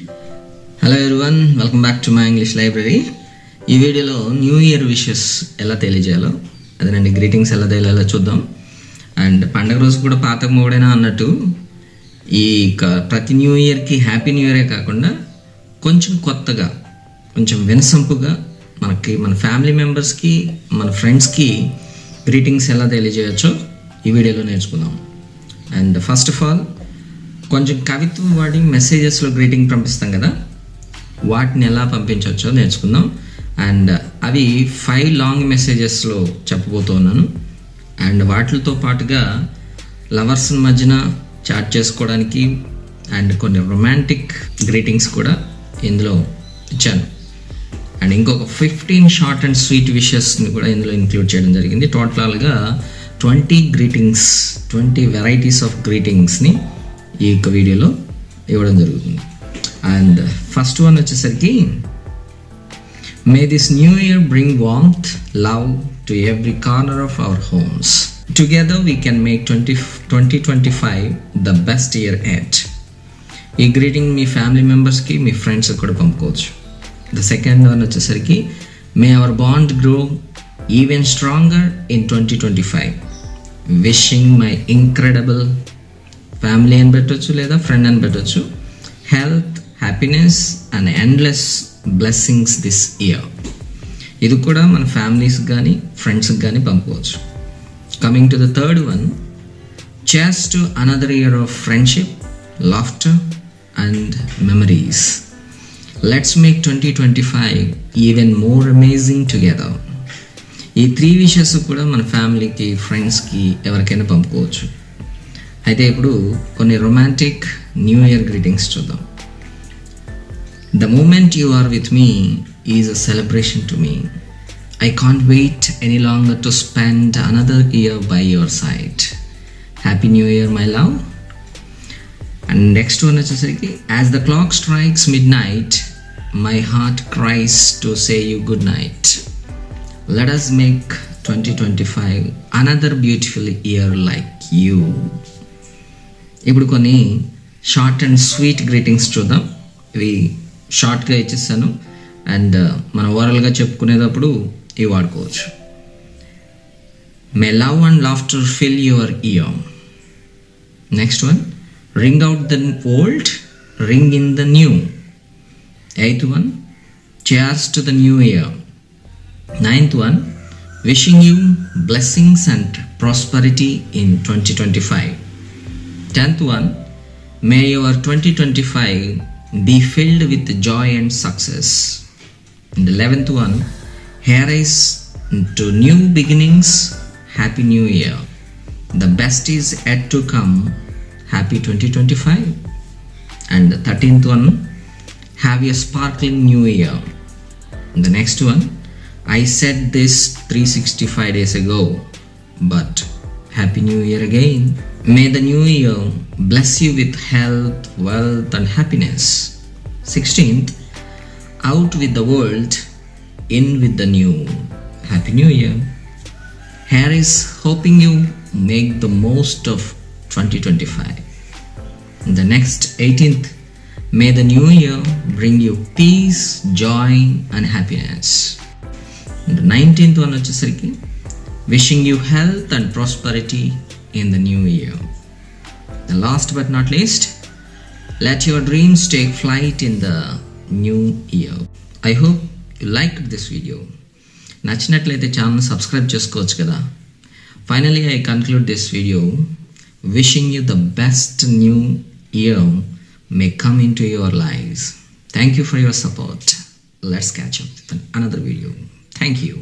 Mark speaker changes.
Speaker 1: Hello everyone, welcome back to my English library. ఈ వీడియోలో new year wishes ఎలా తెలియజేయాలో, అదేనండి గ్రీటింగ్స్ ఎలా తెలియాలో చూద్దాం. అండ్ పండగ రోజు కూడా పాత మోడేనా అన్నట్టు ఈ ప్రతి న్యూ ఇయర్కి హ్యాపీ న్యూ ఇయరే కాకుండా కొంచెం కొత్తగా, కొంచెం వినసొంపుగా మన ఫ్యామిలీ మెంబర్స్కి, మన ఫ్రెండ్స్కి గ్రీటింగ్స్ ఎలా తెలియజేయచ్చో ఈ వీడియోలో నేర్చుకుందాం. అండ్ ఫస్ట్ ఆఫ్ ఆల్ కొంచెం కవిత్వం వాడి మెసేజెస్లో గ్రీటింగ్ పంపిస్తాం కదా, వాటిని ఎలా పంపించవచ్చో నేర్చుకుందాం. అండ్ అవి 5 లాంగ్ మెసేజెస్లో చెప్పబోతున్నాను. అండ్ వాటితో పాటుగా లవర్స్ మధ్యన చాట్ చేసుకోవడానికి అండ్ కొన్ని రొమాంటిక్ గ్రీటింగ్స్ కూడా ఇందులో ఇచ్చాను. అండ్ ఇంకొక 15 షార్ట్ అండ్ స్వీట్ విషెస్ని కూడా ఇందులో ఇంక్లూడ్ చేయడం జరిగింది. టోటల్గా 20 గ్రీటింగ్స్, 20 వెరైటీస్ ఆఫ్ గ్రీటింగ్స్ని ఈ యొక్క వీడియోలో ఇవ్వడం జరుగుతుంది. అండ్ ఫస్ట్ వన్ వచ్చేసరికి, may this new year bring warmth, love to every corner of our homes. Together we can make 2025 the best year yet. ఈ గ్రీటింగ్ మీ ఫ్యామిలీ మెంబర్స్కి, మీ ఫ్రెండ్స్కి కూడా పంపుకోవచ్చు. ద సెకండ్ వన్ వచ్చేసరికి, may our bond grow even stronger in 2025. Wishing my incredible family అని పెట్టవచ్చు, లేదా ఫ్రెండ్ అని పెట్టవచ్చు, health, happiness and endless blessings this year. ఇది కూడా మన ఫ్యామిలీస్కి కానీ ఫ్రెండ్స్కి కానీ పంపుకోవచ్చు. Coming to the third one, cheers to another year of friendship, laughter and memories. Let's make 2025 even more amazing together. ఈ 3 విషెస్ కూడా మన ఫ్యామిలీకి, ఫ్రెండ్స్కి ఎవరికైనా పంపుకోవచ్చు. అయితే ఇప్పుడు కొన్ని రొమాంటిక్ న్యూ ఇయర్ గ్రీటింగ్స్ చూద్దాం. The moment you are with me is a celebration to me. I can't wait any longer to spend another year by your side. Happy New Year, my love. And next one వచ్చేసరికి, as the clock strikes midnight, my heart cries to say you good night. Let us make 2025 another beautiful year like you. ఇప్పుడు కొన్ని short and sweet greetings చూద్దాం. ఇవి షార్ట్గా ఇచ్చేస్తాను, and మనం ఓవరాల్గా చెప్పుకునేటప్పుడు ఇవి వాడుకోవచ్చు. May love and laughter fill your year. Next one, ring out the old, ring in the new. 8th one, cheers to the new year. 9th one, wishing you blessings and prosperity in 2025. 10th one, may your 2025 be filled with joy and success. And 11th one, here is to new beginnings, happy new year. The best is yet to come, happy 2025. And the 13th one, have a sparkling new year. And the next one, I said this 365 days ago, but happy new year again. May the new year bless you with health, wealth and happiness. 16th, out with the world, in with the new. Happy New Year. Here is hoping you make the most of 2025. And the next 18th, may the new year bring you peace, joy and happiness. And the 19th one వచ్చేసరికి, wishing you health and prosperity in the new year. The last but not least, let your dreams take flight in the new year. I hope you liked this video. నచ్చినట్లయితే channel subscribe చేసుకోవచ్చు కదా. Finally, I conclude this video wishing you the best new year may come into your lives. Thank you for your support. Let's catch up with another video. Thank you.